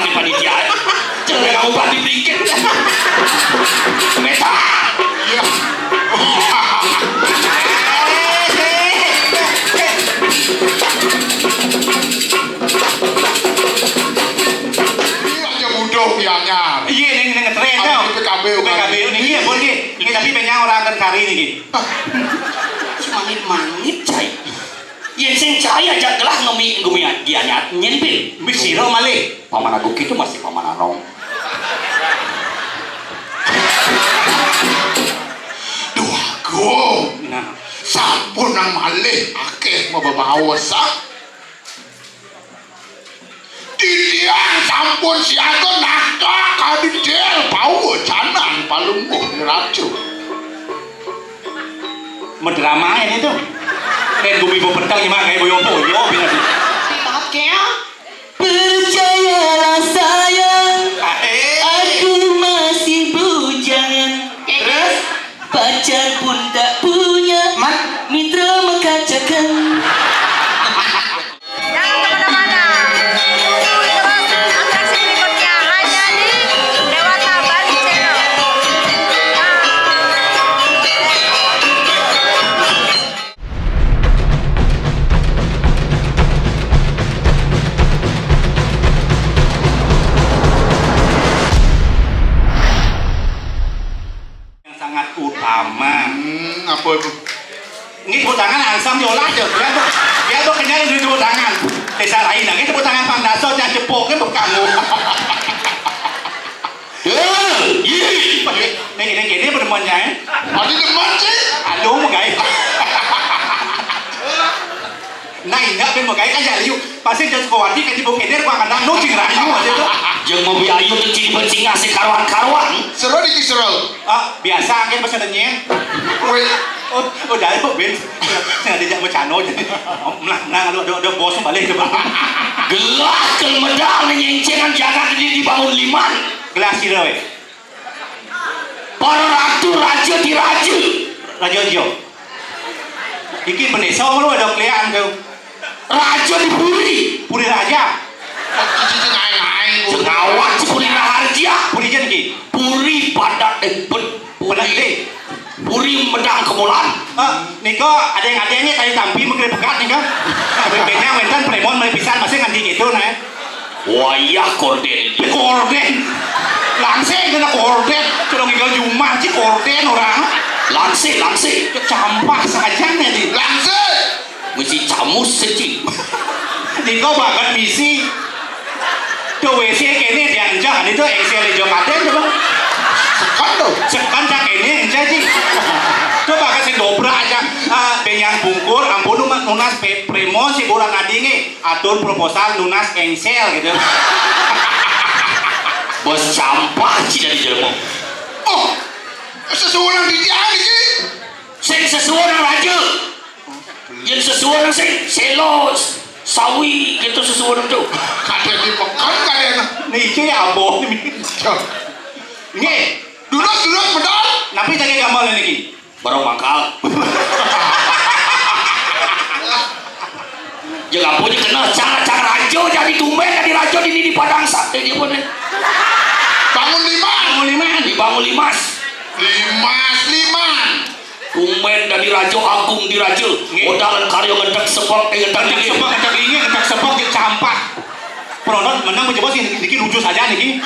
di panitia. Jangan kamu bandi dikit. Meta. Iya. Pianya. Iya ini ngetren tau. PKB ini iya bon ini tapi penyang orang terkari ini. Mangit cai. Yen sing cai aja gelah ngemi gianyat nyenpil. Misiro malih. Paman aku gitu masih paman arong. Duh aku. Nah, sampun nang malih akeh mababawas Didiang sampun siaga nakta kadidel bau janan palungguh racu. mendrama ini tuh. Dan bumi petang nyimak kayak boyo-boyo bilang. Percayalah sayang, aku masih bujangan. Terus pacar pun tak punya, mitra mengkacakan. Jangan kemana-mana. Terus atraksi berikutnya hanya di Dewata Bali Channel. Yang sangat utama. Apa itu? Ini tepuk tangan angsam yola aja. Dia tuh kenyal itu tepuk tangan. Desa lain nah, ini tepuk tangan Pang Daso yang cepok kan kamu. Ini pertemuannya. Ada teman sih. Aduh một cái. Này enggak ben một cái jadi yuk. Pasti jadi kawan di kan bukit dia gua kadang no cing rayu aja tuh. Jeung mobil ayu teu cing bencing ngasih karuan-karuan. Seru dikit seru. Biasa kan pesanannya. Wait. Oh dari kok Ben. Saya diajak bercanda aja. Menang ada bos balik coba. Gelah ke medal nyencengan jaga dibangun liman. Gelas kira we. Para ratu raja diraja. Raja Jo. Iki penesa lu ada kelihatan tuh. Raja dipuri. Puri raja. Cici ngai-ngai. Cengawat puri raharja. Puri jen ki. Puri padat Padat gede. Puri medang kemulan. Niko ada yang adanya tadi tampi mengkira pekat nih kan. Bebeknya wentan premon mulai pisan masih nganti gitu nah. Wayah korden. Korden. Langsing kena korden. Sudah ngigau Jumat sih korden orang. Langsing. Campah saja nih. Langsung. Mesti camus seci. Niko bakat misi. Tuh WC kene dianjak itu Excel hijau kaden coba. Sekan cak ini enggak sih. Coba kasih dobrak aja. Penyang bungkur ampun nunas premo si bulan adinge atur proposal nunas engsel gitu. Bos campah sih dari jelema. Oh, seseorang di dia ini. Sing sesuatu raja. Yang sesuatu sing selos. Sawi gitu sesuatu tuh. Kadang dipekan kadang. Nih cuy abo nih. Duduk pedal. Napi jaga gambar lagi. Barang mangkal. Jangan punya kenal cara rajo jadi tumben jadi rajo di padang sate dia pun. Bangun limas. Tumben dari rajo agung di rajo. Odalan karyo ngedak sepok ngedak sepok campah. Penonton menang mencoba sih dikit lucu saja nih.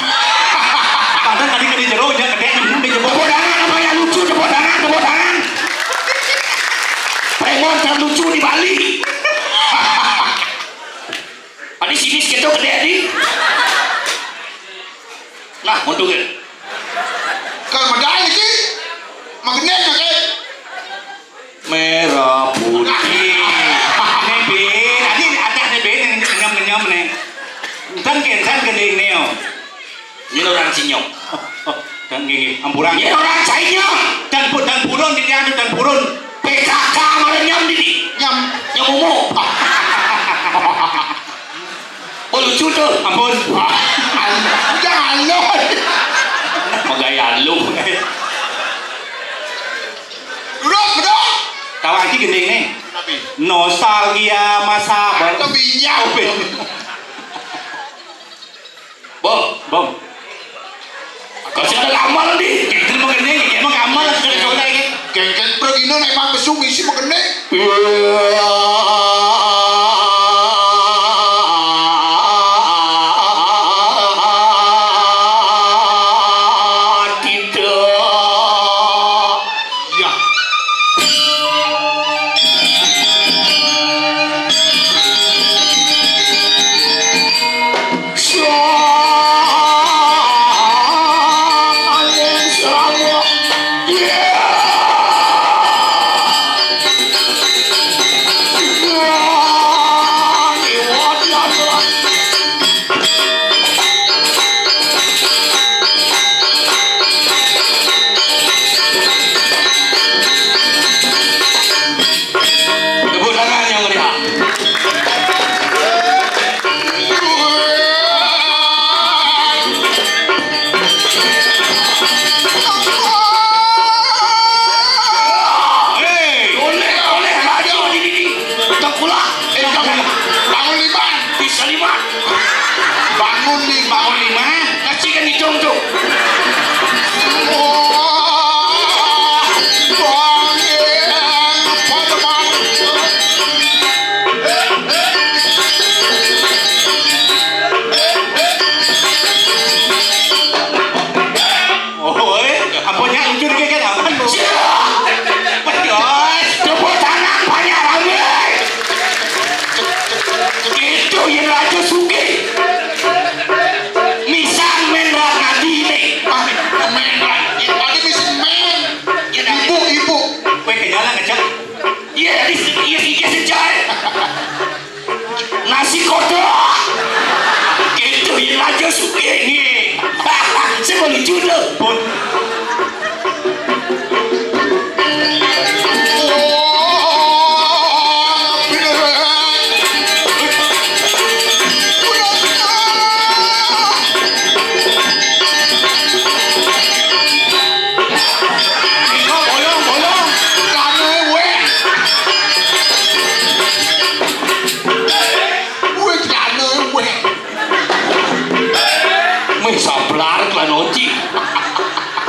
Padahal tadi ke jero nya gede di jebol. Tepuk tangan apa yang lucu tepuk tangan. Premon terlucu di Bali. Adi sini segitu gede adi. Nah, mundur. Kalau medal ini magnet pakai Merah putih. Nebe, tadi ada nebe yang nyam nih. Dan kencan gede neo. Ini orang Cinyong. Dan gini, ampuran. Ini orang Cinyong. Dan purun di dia dan purun. PKK malah nyam di nyam umum. Oh lucu tuh, Ampun. jangan lo. Magaya lu. Duduk. Tawa lagi gede nih. Nostalgia masa Tapi nyau. Bo, Bom. Kau sudah amal di. Itu mau kene iki mau amal sudah coba iki. Geng-geng Progino nek mang besu misi mengene. Nasi kodok gitu yang aja suka ini. Saya boleh jual pun.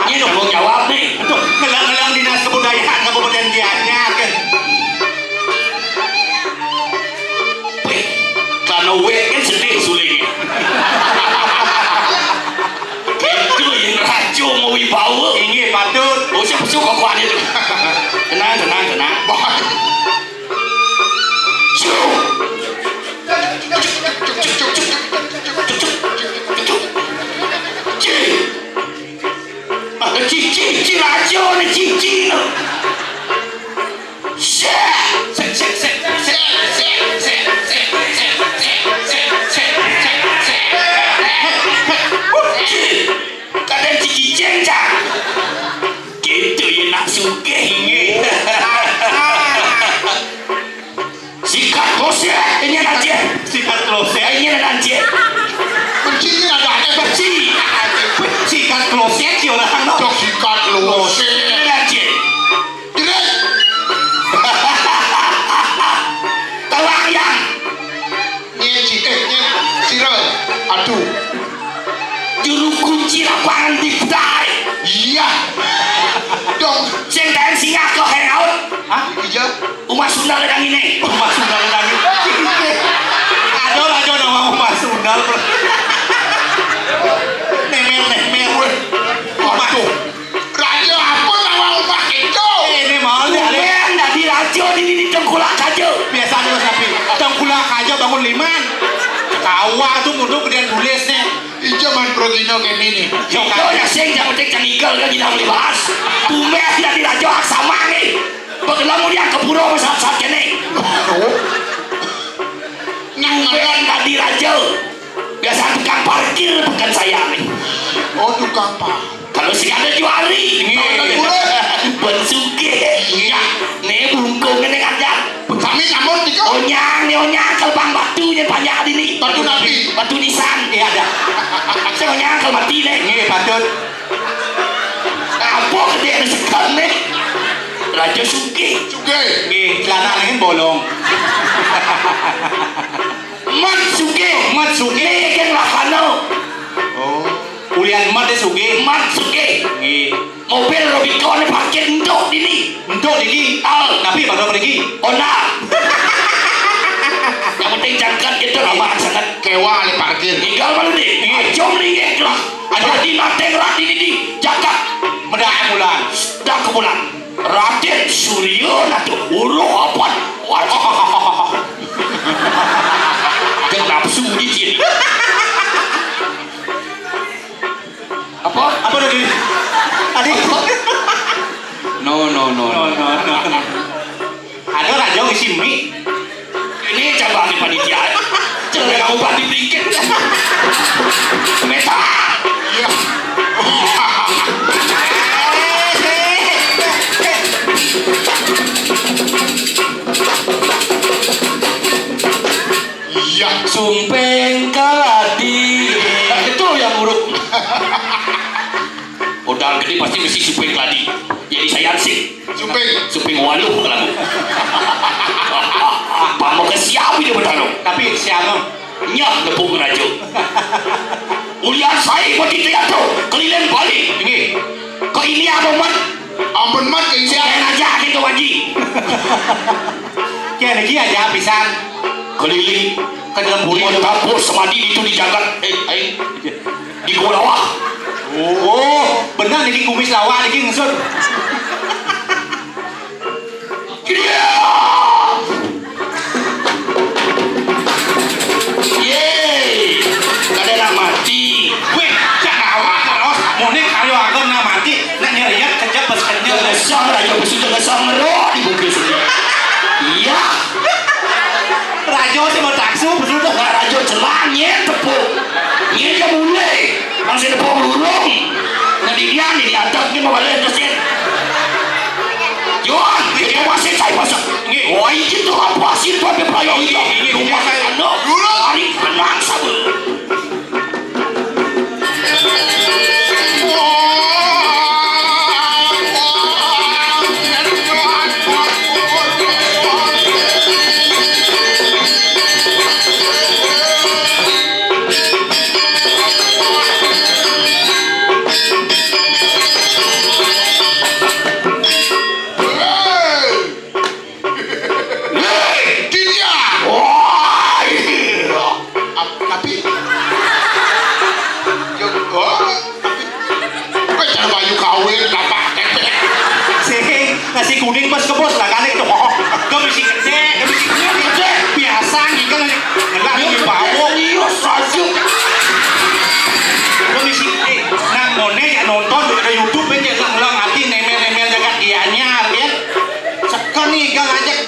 Ini dong mau jawab nih. Tuh, ngelang-ngelang dinas kebudayaan Kabupaten Gianyar kan. Weh, karena weh kan sedih sulingnya. Itu yang racu mau wibawa. Ini patut. Oh siapa sih kok kuat itu? Tenang. Cici rajo nih cici no. Kadang cici jenjang. Gitu ya nak suka ini. Sikat kloset ini nanti. Sikat kloset ini nanti. Benci ada Benci. Sikat kloset sih orang no. Sikat kloset. Ini nanti. Direk. Telayang. Sira. Aduh. Juru kunci lapangan diptai. Iya. Dong. Sing dan singa ke hangout. Hah? Iya. Umat Sunda ledang ini. Umat Sunda ledang ini. Aduh nama Umat Sunda. Nemel. Waduh. Raja apa nama umat itu? Ini mau Bukan dari rajo di tengkulak aja. biasa dulu sapi. Tengkulak aja bangun liman. Kawa tuh mundur kemudian tulisnya. Ijo main Progino kayak ini. Yo ya sing jangan tek canigal kan tidak boleh bahas. Tumeh dari rajo sama nih. Bagaimana dia ke pura saat kene. Tumeh dari rajo. Biasa tukang parkir bukan saya nih. Oh tukang apa? Kalau sih ada juari. Bensuke. Iya. Nih bungkung ini aja. Kami namun tiga. Onyang kalau bang batunya banyak ini. Batu nabi. Batu nisan. Iya ada. Saya onyang kalau mati nih. Ini patut. Apa gede ada sekali nih. Raja Suki. Ini celana ini bolong. Mat Suki. Mat Suki. Ini kan Lakano. Oh. Mat suge. Mat suge. Nggih. Mobil Rubicon parkir nduk dini. Nduk iki. Tapi baru pergi. Ona. Yang penting jangkat gitu lama sangat kewa le parkir. tinggal malu nih. Jom nih lah. Ada di nanteng rat ini di jangkat. Medak bulan. Dah ke bulan. Raden Suryo natu uruh apa? Jangan nafsu di sini. Apa? Apa tadi? Tadi. No. Ada raja isi mie. Ini cabang di panitia. Jangan kamu bandi sedikit. Meta. Iya. Iya. Sumpeng kaladi. Itu yang buruk. Udah gede pasti mesti sumpeng kaladi. Jadi saya ansik. Sumpeng waluh kalau. Pamu ke siapa dia bertarung? Tapi siapa? Nyah lepung raja. Ulian saya buat itu ya tu. Keliling balik. Ini. Kau ini apa mat? Ampun mat ke isi. Jangan aja gitu waji. Ya lagi aja pisan. Keliling Ke dalam buri. mau dapur semadi itu dijaga. Di gua lawah. Oh, benar lagi kumis lawa lagi ngesut. Dia. Yeay. Kadang mati. Weh, jangan awak terus. Mune karyo agar nak mati. Nak nyeriak kejap pas kejap. Jangan raja besul jangan samro di bukit sini. Iya. Rajo sih mau taksu betul tuh. Nggak raja celahnya tepuk. Ini dia mulai. Masih tepuk burung. Nanti dia nih di atas ni mau balik tersin. Jual. Dia masih saya pasang. Wah itu apa sih tu apa payung itu? Rumah saya no. Hari tenang sabu. Nasi kuning pas ke bos lah kali itu. Gak mesti gede, biasa gitu kan. Enggak ada bau. Serius saja. Gak mesti nang mone ya nonton di YouTube aja ngulang hati nemel jaga dianya ya. Sekan nih gak ngajak.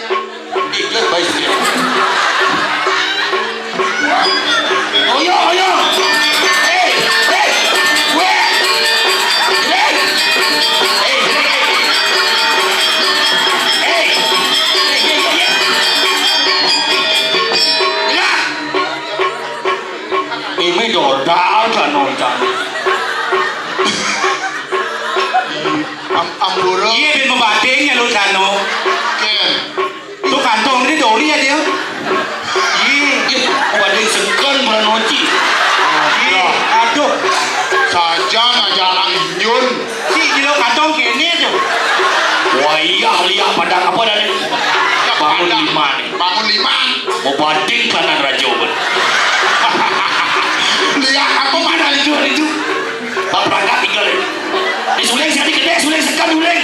Ikut baik dia. Oyo. Hey. Weh. Ini dodal kan nonton. Ambura. Iya bin membatingnya lu Dano. Ken. Tuh kantong ini doli ya dia. Iya, wading segan beranoci. Iya, aduh. Saja ngajalang Yun. Si kilo kantong kene tuh. Wah iya lihat padang apa dan bangun lima nih. Bangun 5. Mau banding kanan raja ben. Lihat apa mana itu. Pak perangkat tinggal ini. Di Suleng sekali gede, Suleng sekali Suleng.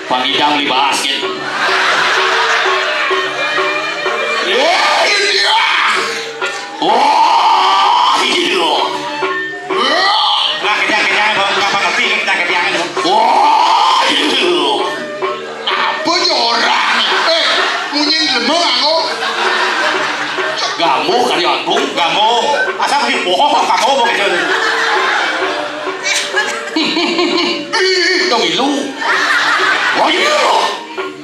Pangidang libas gitu. ini dia. Wah, itu. Nah, kejang kapan ngerti kita kejang itu. Wah, itu. Apa ni orang? Munyin lemah aku. Gamu kali aku. Gak mau. Asal pergi bohong kok gak mau begitu. Dong ilu. Wah, iya.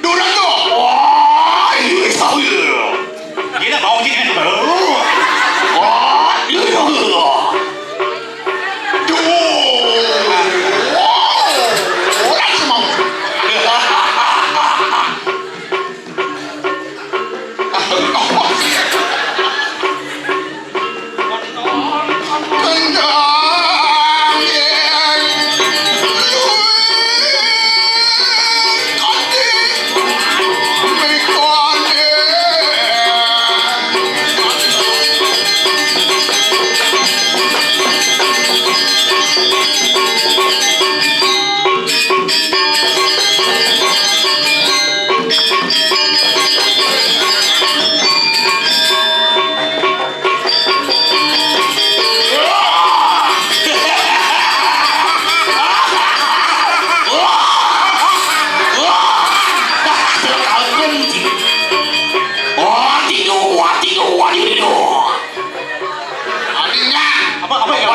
Dorang tu. Wah, iya tahu ya. Kita mau sih kan. Wah, iya. Orang semua. Apa ya?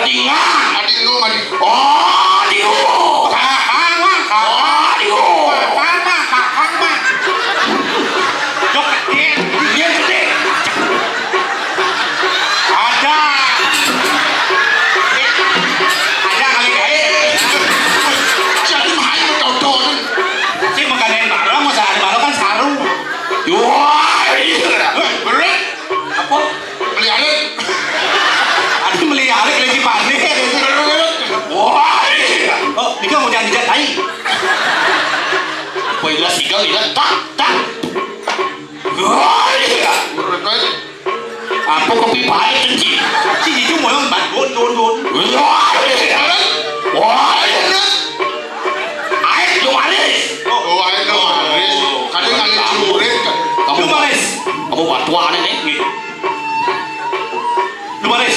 Apa kopi pahit sih? Si itu mau yang bangun. Wah, air lu manis. Oh, air lu manis. Kadang air curit kan. Lu manis. Kamu batuan ini. Lu manis.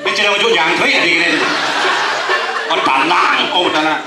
Ini cerita wujud yang kering ya di sini. Oh tanah. Oh tanah.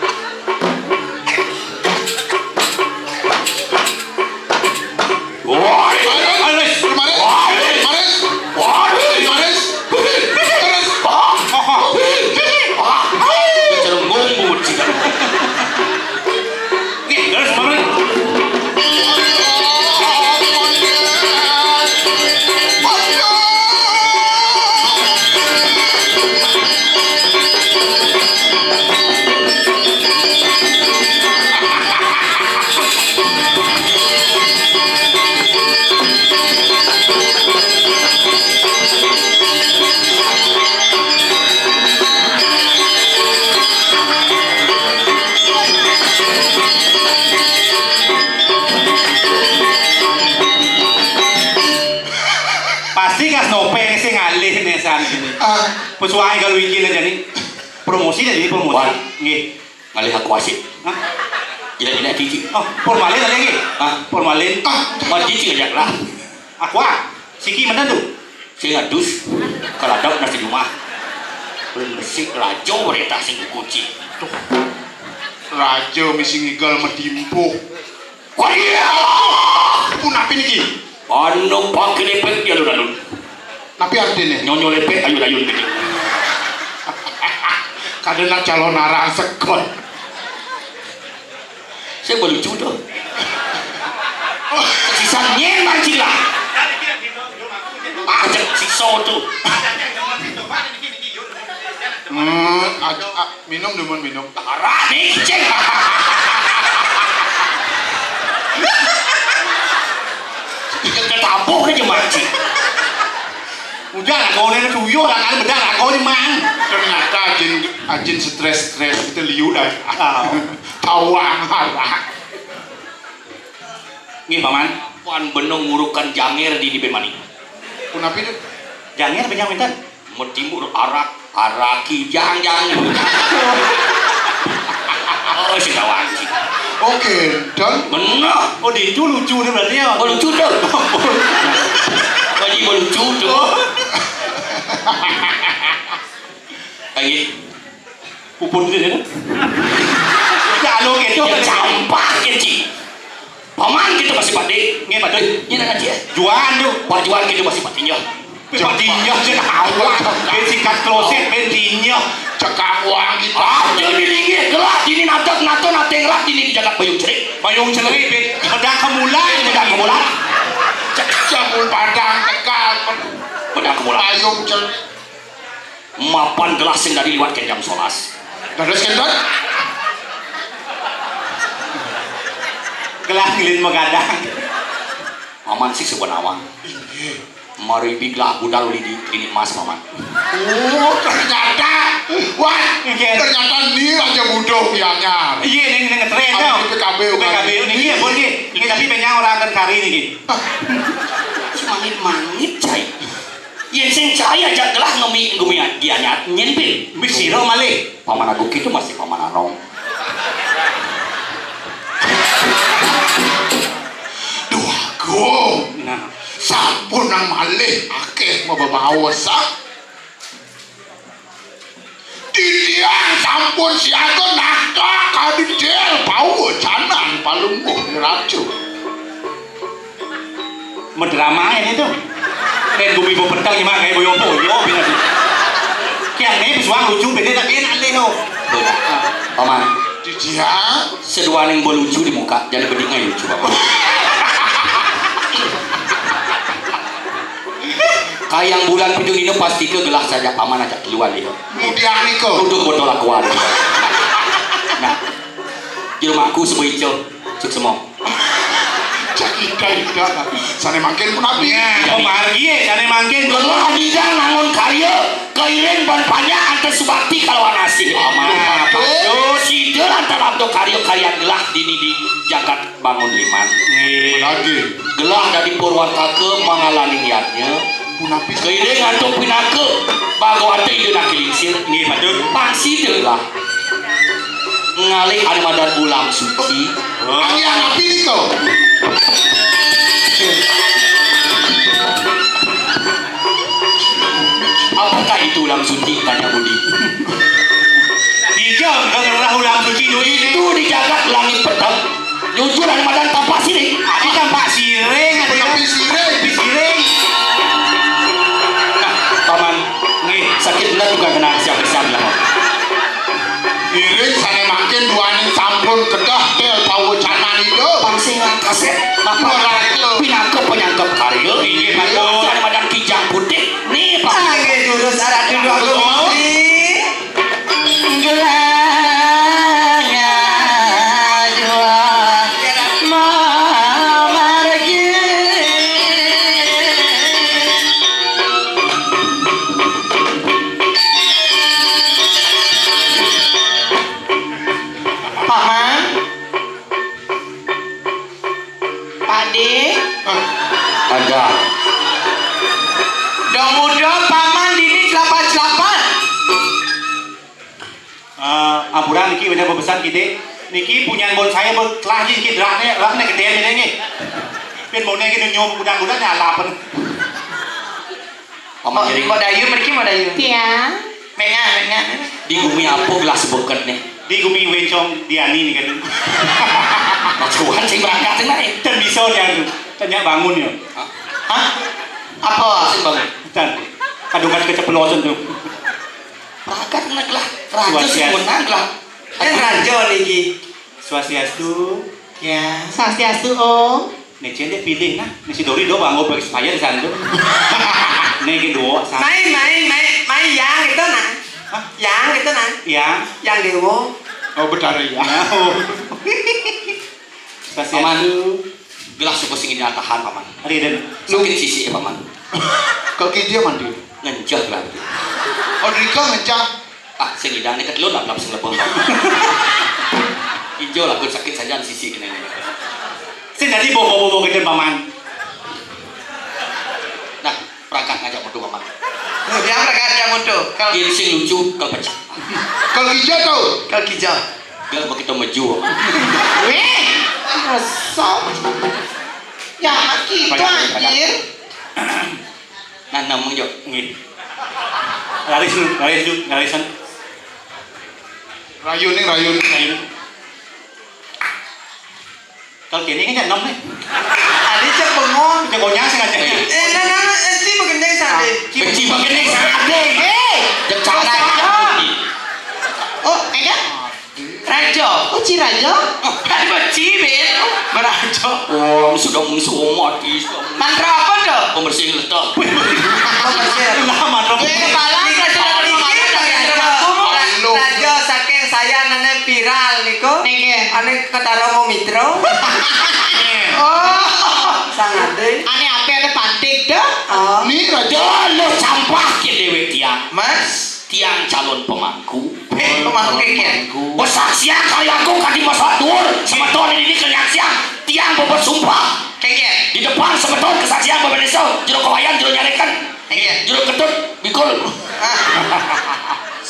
Pesuai kalau bikin aja nih promosi jadi promosi. Nggih. Ngalih aku asik. Hah? Tidak cici. Oh, formalin ada lagi. Hah? Formalin. Mau cici aja lah. Aku siki mana tuh? Saya ngadus keladap nasi rumah. Belum bersih rajo mereka sing kuci. Rajo misi ngigal medimpo. Wah iya. Pun apa niki? Anu pakai lepek ya alun-alun. Tapi artinya Nyonyo lepek ayun-ayun gini. kadang calon arang sekon. Saya boleh lucu tuh. Sisa nyen mancing lah. Ajak sisa tuh. Minum demen minum. Arah nih ceng. Ketabuh aja mancing. Udah lah kau ini tuyul lah kan benar lah kau ini mang. Ternyata ajin stres kita liu dah. Tawang harap. Nih paman. Pan benong ngurukan janger di Bemani. Kenapa itu? Janger banyak minta. Mau timur araki jang. Oh si kawan sih. Oke, dan benar. Oh di itu lucu nih berarti ya. Oh lucu tuh. Bagi mau lucu tuh. Lagi puput itu kan. Ya alo gitu. Yang campak kecil. Paman kita masih pade. Nggak pade. Ini nak dia. Juan tuh. Pajuan kita masih patinya. Patinya sih awal. Besikat kloset patinya. cekak uang kita. Jadi lingi gelap ini nato ngerat ini jagat bayung cerik. Bayung cerik pedang kemulan. Jamul padang tekal. Pedang kemulan. Bayung cerik. Mapan gelas yang dari liwat jam 11. Terus kendor. Gelas ngilin megadang. Aman sih sebenarnya. Mari biglah budal di klinik mas paman. Oh ternyata, ternyata ini aja butuh piangnya. Iya ini ngetren tau. PKB ini iya boleh. Ini tapi banyak orang kan kari ini. Mangit cai. Yang sing cai aja gelah ngumian dia nyempil. Misiro malih. Paman aku gitu masih paman anong. Duh aku. Nah. Sampun nang malih akeh mababawa sak. Titiang sampun siaga nakak kadiden. mendrama ini tuh. Ren bumi bo pentang nyimak kayak boyo bina sih. Kian nih pesuang lucu beda tak enak deh ho. Paman. Dia Seduaning bo lucu di muka, jadi bedingnya lucu paman. Kayang bulan pidung ini pasti ke gelah saja paman aja keluar dia. kemudian niko. Duduk botol akuan. Nah, di rumahku semua hijau, cuk semua. Jadi dah. Sana makin pun api. Oh margi sana mangkin. Lelah bidang nangun karya, keiring ban banyak antar subakti kalau anasi paman. Yo sidel antar abdo karya gelah dini di jagat bangun liman. Lagi. Gelah dari Purwaka ke mangalani niatnya. Punapis. Keiring antuk pinake, bago ante ide nak kilingsir. Nggih padut. Pangsi lah. Ngalih ada madan ulam suci. Angin api niko. Apakah itu ulam suci? Tanya Budi. Hijau kalau ulang suci Itu dijaga langit petang. Jujur ada madan tampak sini. Ada tampak sireng ada Punapis sireng. sireng. Nah, paman, Nggih. sakit benar juga kena siap-siap lah. Iring sana makin duaning sampun kedah tel tahu canan itu. Pangsi kaset. Napa pinake penyangkep karya? Iya, Pak. Ada madan kijang putih. Nih, Pak. Angge jurus arah dulu aku mesti gelangnya jua mamargi. Paman, Pade, Ada. dong muda paman dini celapan-celapan. Ampuran niki udah berpesan kita. Niki punya bon saya bon telah niki drane gede ini niki. Pin bonnya kita nyom udang-udang nyalapan. Paman jadi Mau dayu, mereka mau dayu. Iya. Mengan. di bumi apa gelas beket nih. Di gumi wencong diani nih kan. Macuan saya berangkat naik. Dan bisa yang tanya bangun ya. Hah? Apa? Asin bangun. Dan kadungan keceplosan tuh. Berangkat naik lah. Raja semua naik lah. Rajo lagi. Swastiastu. Ya. Swastiastu Om. Nih dia pilih nah. Nih si Dori do bangun bagi supaya di sana tuh. Nih kedua. Mai yang itu nah. Yang itu nah. Yang dewo. Oh bedari ya. Swastiastu. Gelas suka singin tahan paman. Riden. Sakit sisi ya paman. Kau dia mandi. Ngencet lah. Oh Rika ngecah. Ah, saya ngidang ini ketelur lah, lapis lepong. Hijau lah, sakit saja sisi kena ini. Saya dari bobo ke paman. Nah, perangkat ngajak motor paman. Dia mereka yang untuk. Kalau Ini sing lucu, kalau pecah. Kalau hijau tuh. kalau kijau. Gak mau kita maju. Weh. Kosong. Ya kita anjir. Nah, namang jok. Nggih. Larisan. Rayun nih rayun. Kalau kini kan nom nih. Ada cek bengong. Kita gonya sengaja. Nah, si bagian sade. Benci bagian ini sade. Jek cara. Oh, ada? Rajo. Oh, Cirajo. Kan benci ben. Merajo. Oh, sudah musuh mati. Mantra apa tuh? Pembersih letak. Lama dong. Kepala Rajo saking saya nenek viral niko. Niki. Ane kata Romo Mitro. Oh, sangat deh. Ane apa ada pantik dah? Oh, Nih raja. Jalo sampah ke dewe tiang. Mas. Tiang calon pemangku. Pemangku keknya. Bersaksian kalianku kadi masalah dur. Semeton ini kesaksian. Tiang bobot sumpah. Keknya. Di depan semeton kesaksian bobot nesau. Juru kawayan, juru nyarekan. Keknya. Juru ketut, bikul.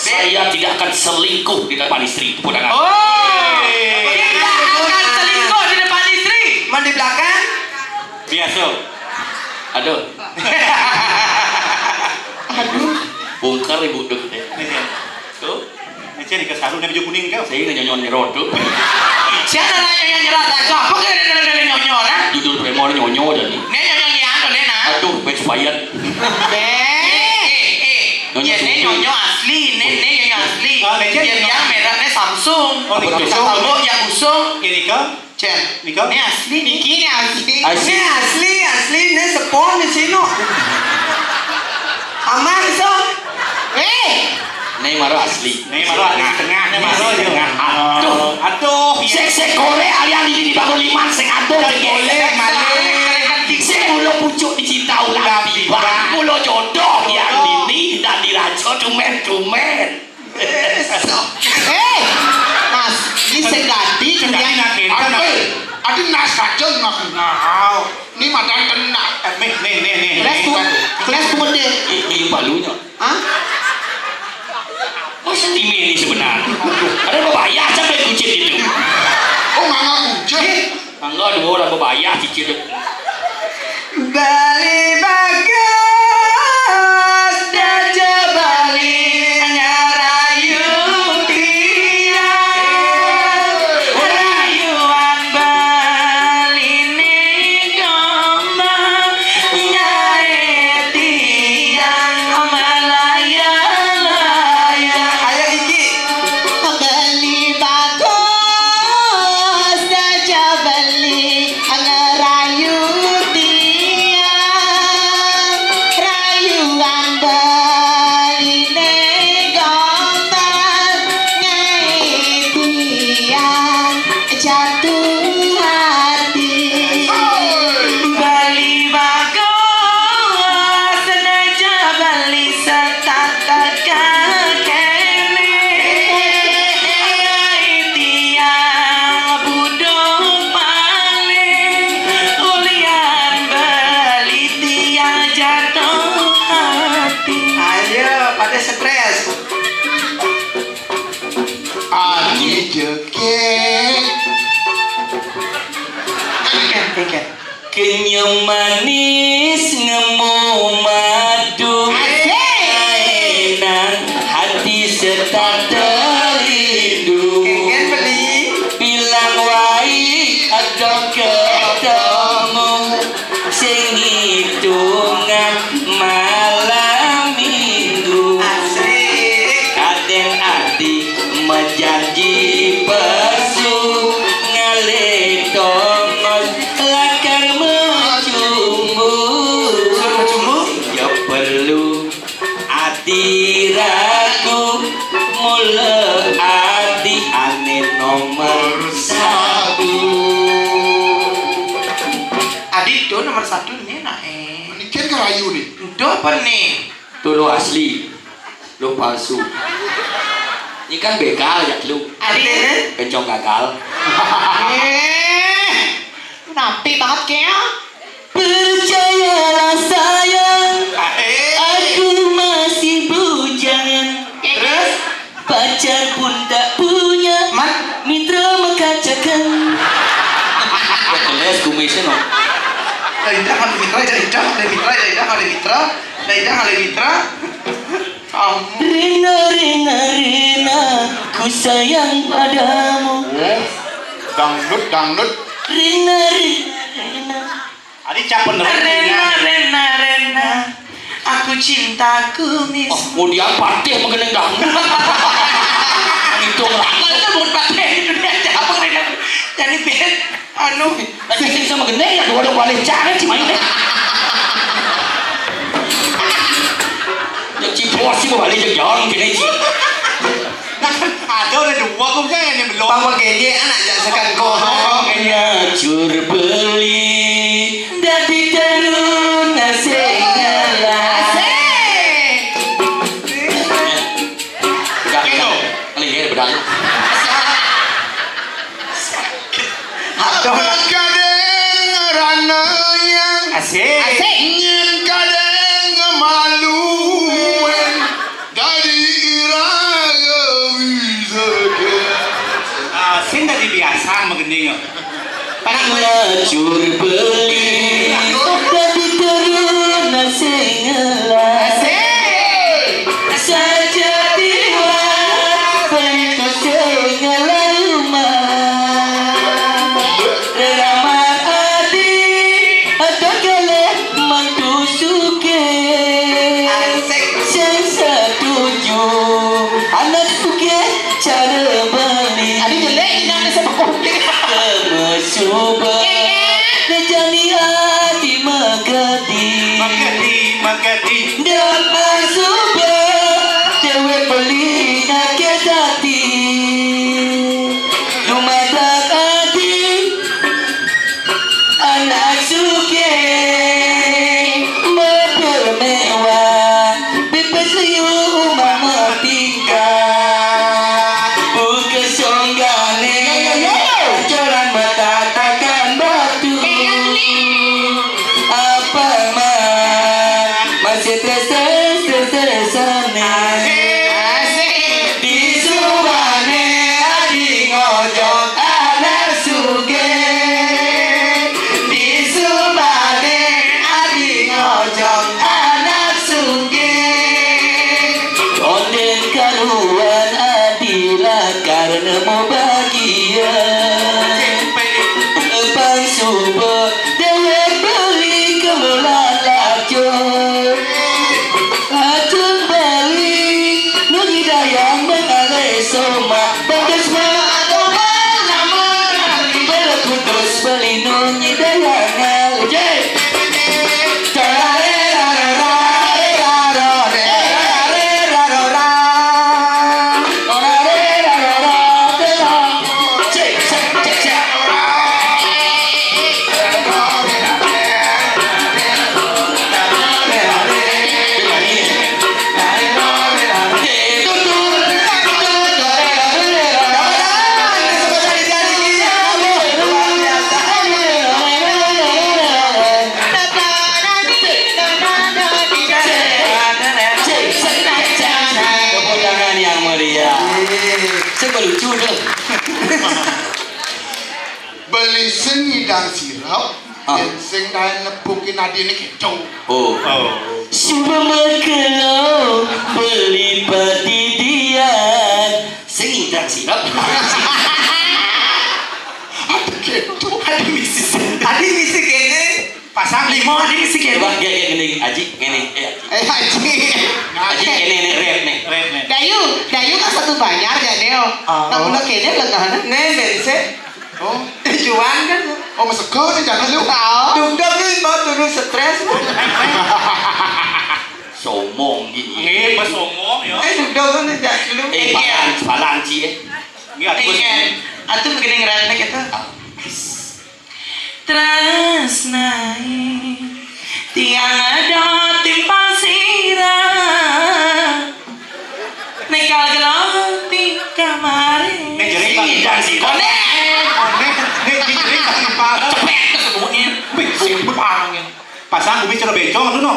Saya tidak akan selingkuh di depan istri. Pudangan. Oh. Kita akan selingkuh di depan istri. Man di belakang. Biasa. Aduh. Bongkar ibu dek. Tuh. Nanti nih kesaru nih baju kuning kau. Saya nyanyon nyerot tuh. Siapa nanya yang nyerah tak? Apa ke nanya nyonyo lah? Judul premor nyonyo dan ini. Nanya yang Aduh, expired. Nyonya asli, nyonya asli. Yang merahnya Samsung. Oh, Niko. Kalau yang usung, Ini Niko. Cen. Niko. Ini asli, Niki ni asli. ini asli, ini sepon di sini. Aman so. Ini maro asli. Ini maro di tengahnya maro ya. Aduh, Aduh, sek kore alian ini dibangun liman sing aduh Boleh, sek mulo pucuk dicinta ulang tiba mulo jodoh yang ini dan dirajo dumen Mas, ini segadi jadi nak kita. Adi nas kacang nak ngau. Ni madan tenak. Nih. Kelas kemudian. ini balunya Hah? masa ini sebenarnya ada bebayar sampai kucing itu Oh nganga kucing. enggak dua orang bebayar cicir Bali bagas daja Bali ngarayu dia rayuan Bali ni domba nyae tiang Malaya ayo Iki Beli bagus saja beli ngerayu dia rayuan beli negombal nyai tiang jatuh hati Bali bagus senaja Bali setakat kakene tiang budok paling ulian Bali tiang jatuh hati ayo pada stres Adi jeket. tiket kenyam manis ngemu madu enak hati serta terindu kengen beli bilang wai ada ketemu sing hitungan malam minggu asik kadang hati menjanji palsu ngalih tongos lakar mencumbu ya perlu hati ragu mula hati aneh nomor satu adik tuh nomor 1 nih nak Menikin kerayu ni. itu apa nih tuh lo asli lo palsu ini kan begal ya lu adik kencong gagal napi banget kayaknya. percayalah sayang aku masih bujangan terus pacar pun tak punya man mitra mengkacakan keles kumisnya no dari dah ada mitra Rina ku sayang padamu Dangdut. Rina Adi capek Rena aku cinta kumis mau dia patih mengenai dangdut itu mana bukan pakai itu dia apa Rena jadi bed anu lagi sama geneng ya dua balik jangan sih main deh ya cipos sih balik jangan gini sih ada udah dua kok saya yang belum. Bang Gede anak jangan sekan kohong Nyacur beli dadi teruna segala Lihat bedang Kadang rana yang Asik. nyen kadang maluan dari iraga wisaka. Sin tadi biasa mengending. Nyacur beli dadi teruna segala saja tiwas pentas segala rumah Ramah adi ada kele mantu beli sengidang sirap sing kae nebukin adine keco. Oh. Sudah berkelau beli petidian sengidang sirap. Ada misi kene. Pasang limo ada misi kene. Coba gini Aji, gini. Aji ini rap nih. Dayu kan satu banyak ya Neo. Namun kene lengan. Nih bense. Oh, Tujuan kan. oh masuk nih jangan lu. Dugdog nih mau turun stres. Somong gini. Nggih, pas omong ya. Dugdog kan tidak dulu. Palanci Atuh begini ngerana kita. Tresnai tiang ada timpang sirah nekal gelau di kamar Nek jering sengidang sirap. Nek jering apa? Cepet kesebutnya. Pasang bumi cara bencong tuh no.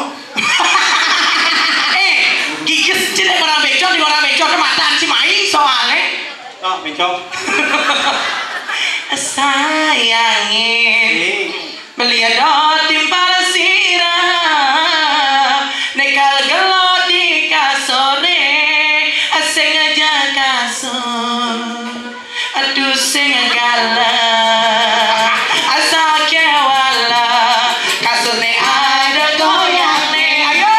Gigis jadi orang becok di orang becok kematan si Mai soalnya. Oh, bencong. Sayangin beli ada timpal sirah nekal gelo di kasore sing aja kasur aduh sing galah asa kewala kasurne ada goyangnya ayo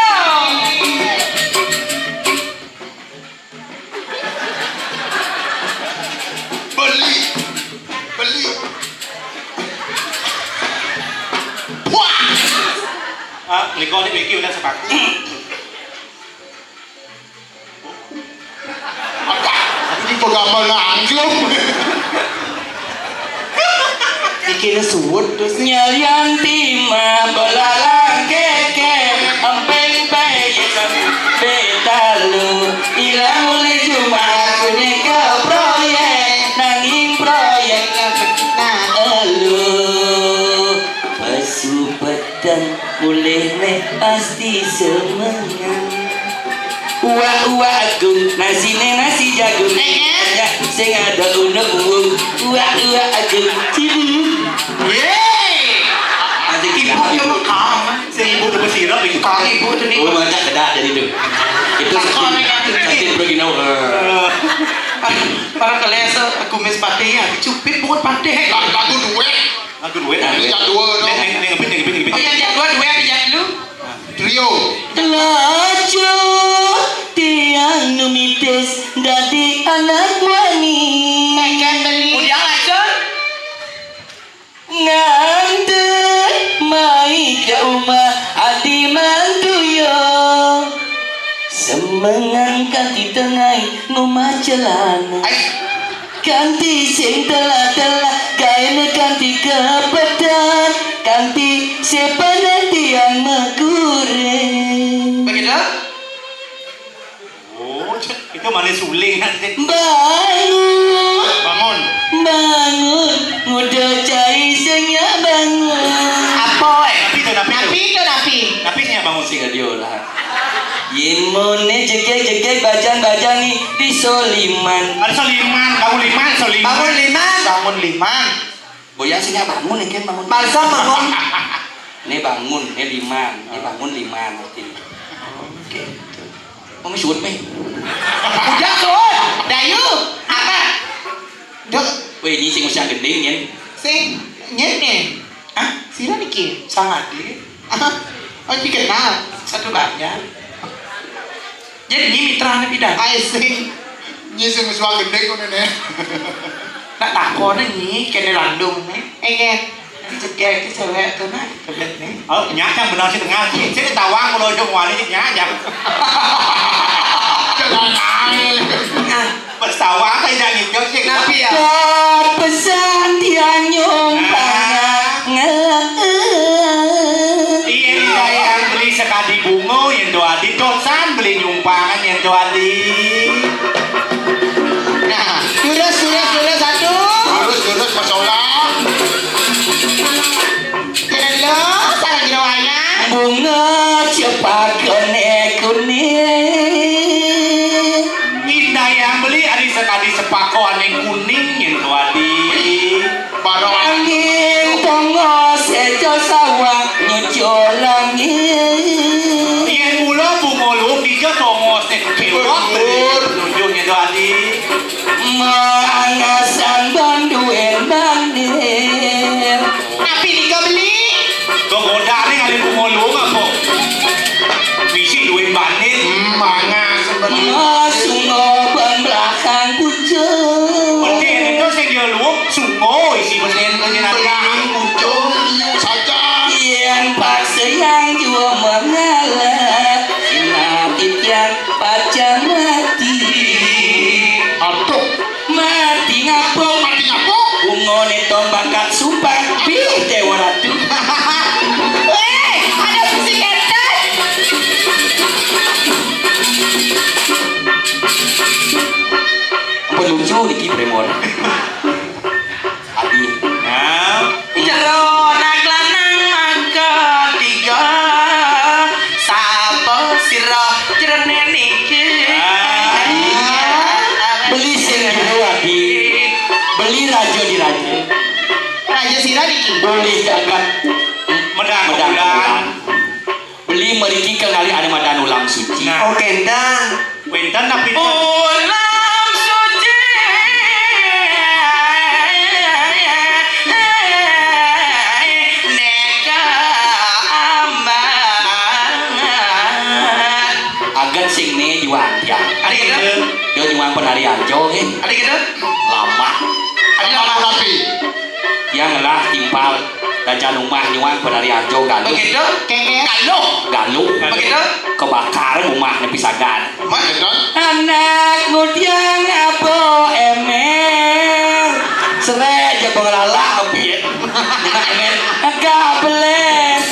beli Liko ni Miki udah sepaku. ini pegambar angklung. bikin suwut terus Nyalian timah belalang keke empeng peyesan betalu ilang oleh cuma kune ke proyek nanging proyek nah elu pasu petang mulai nih pasti semangat uwa agung nasi jagung ya sing ada unek uwa agung cibu nanti ibu cuma kamu Ibu tuh bersirap itu. ibu tuh nih banyak kedak dari itu nanti pergi nau para kelesa aku mes pate ya cupit bukan pate Lagu duet. Aku duit. Yang dua no. Ngebit. oh yang dua yang dulu Trio. Laju tiang numites dadi anak wani Makan beli. udah lanjut ngante mai ke rumah adi mantuyo semengang kanti tengah rumah celana kanti sing telah gaene kanti kepedan kanti sepana tiang megure begitu Oh, itu mana suling nanti. bangun udah cai senyak bangun apa Napisnya bangun sih. singa diolah Yemone jegek bajang nih di Soliman Ada soliman. bangun liman boyang sini bangun nih kan bangun balsa bangun ini bangun ini liman nanti oke mau shoot nih udah tuh Dayu apa Dok, weh ini sing usia gending ya sing nyet nih. Hah? Sila niki. sangat deh Oh, dikenal. satu banyak jadi ini mitra bidan I sing. Ini sing wis gede kok nenek. nak takon nih kene landung nih Engen. cekek cewek tuh nah kebelet nih Oh, nyakang benar sih tengah. Saya tawang kalau jom wali sih nyak. Jangan air. Pas tawang saya jangan ngikut sih. nabi ya pesan dia nyumpang Iya yang beli sekadi bungo yang doa di tosan beli nyumpangan yang doa di. Nah, sudah satu. Harus masalah. Kelo, sarang jerawanya. bunga cepat kuning Indah yang beli ada sekadi sepakoan yang kuning yang doa di. Angasan bandu endanir. Tapi nika beli. Kok ngoda nih kali pengolong apa? Misi duit bandit. Mangas sebenarnya. Sungo bang belakang kucing. Benden itu saya jual luang sungo isi benden Belahan muncul saja. Yang paksa yang jua mengalah. Inatit yang pacang mati. Aduh. Mati ngapo. Mati ngapo? Ungone tombakan sumpah. Pilih dewa ratu. Weh, ada musik entar. Pelucu iki Bremon. Adi. Nah, Jero naglanang maka tiga Sapa siro jerene niki Beli sing jero Adi. Beli raja di raja. Raja Sira niki. Beli jagat medang medang medang. bulan. Beli meriki kenali ada madan ulang suci. Nah, Oke dan Wentan tapi ulam suci Neka aman Agan sing ne juang tiang. Adik kita Dia juang penarian jo he. Adik kita Lama. Ada apa rapi? Tiang lah timpal raja rumah juang penarian jo galuh. Begitu Kengek. Galuh Galuh. Begitu Kebakaran rumahnya pisagan. Mana kan? Anak mudiang apa emer sereja pengelola obyek emer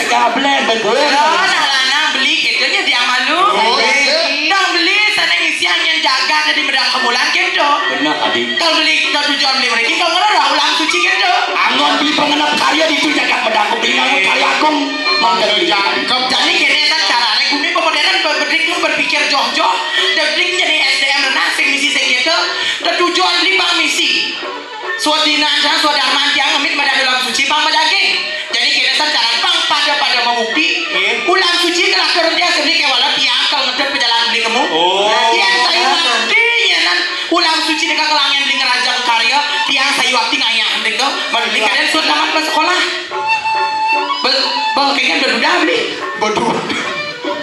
gablen betul Lana beli ketonya dia malu. Oh, iya. Dong beli sana isian yang jaga dari medang kemulan keto. bener adik Kalau beli kalau tujuan beli mereka kalau ngerah ulang suci keto. angon beli pengenap karya di itu jagat medang beli angon karya agung Mana jangkep? Jadi kini tak caranya bumi pemoderan berpikir joh-joh. Dan beli jadi SDM renang sing misi sing keto. Dan tujuan beli bang misi. Suadina dan suadarman yang ngemit medang ulang suci bang medaging. Jadi kini tak cara bang pada membukti. Ulang suci telah kerja sendiri kewala tiang kalau ngedep perjalanan beli kamu. Oh. Tiang sayu wakti nan ulang suci dekat kelangan beli ngerajang karya tiang sayu wakti ngayah mereka baru beli kalian sudah tamat ke sekolah. Kayaknya berduda beli. Bodoh.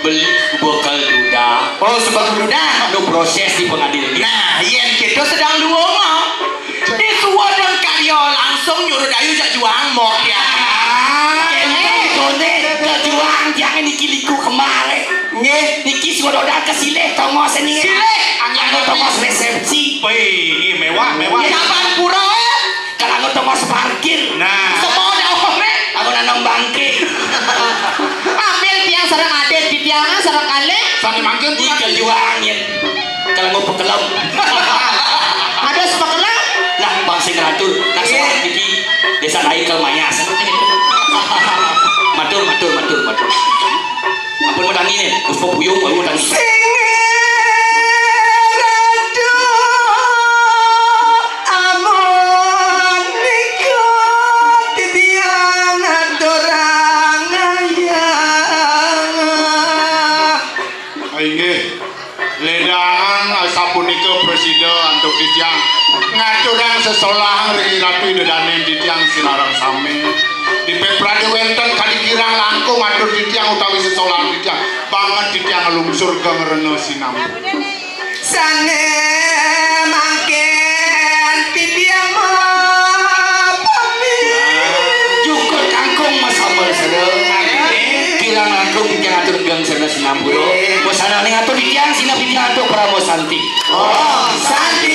beli bekal duda Oh sebagai duda. ada proses di pengadilan Nah, yang kita sedang dua mau. Di tua dan karya langsung nyuruh dayu jak juang mau ya. kone kejuang jangan dikiliku kemarin Nge, niki sudah kesileh tongos ini Sileh. angin tongos resepsi wih, mewah mewah. kapan pura ya? kalau tongos parkir Nah, Semua dah ome. aku nanam bangke Ambil tiang sarang adet di tiangan sarang kale. Sani mangkir di kejuangin kalau mau pekelam Ada sepakelah. lah bangsa ngeratur nak soal niki desa naik ke mayas matur ampun medangi nih uspo puyung baru medangi Inggih. Ledangan sapunika presiden untuk dijang ngaturang sesolah regi rapi dedanen dijang sinarang sami. Di Peprade wenten kali kirang langkung ngatur dijang utawi sesolah dijang banget dijang lungsur ke ngereno sinam. Sane mangken tidiang Cukur kangkung mas sambal sedang kirang langkung dijang atur gang sana sinapuro bosana nih atur dijang sinap dijang atur pramosanti Oh, Santi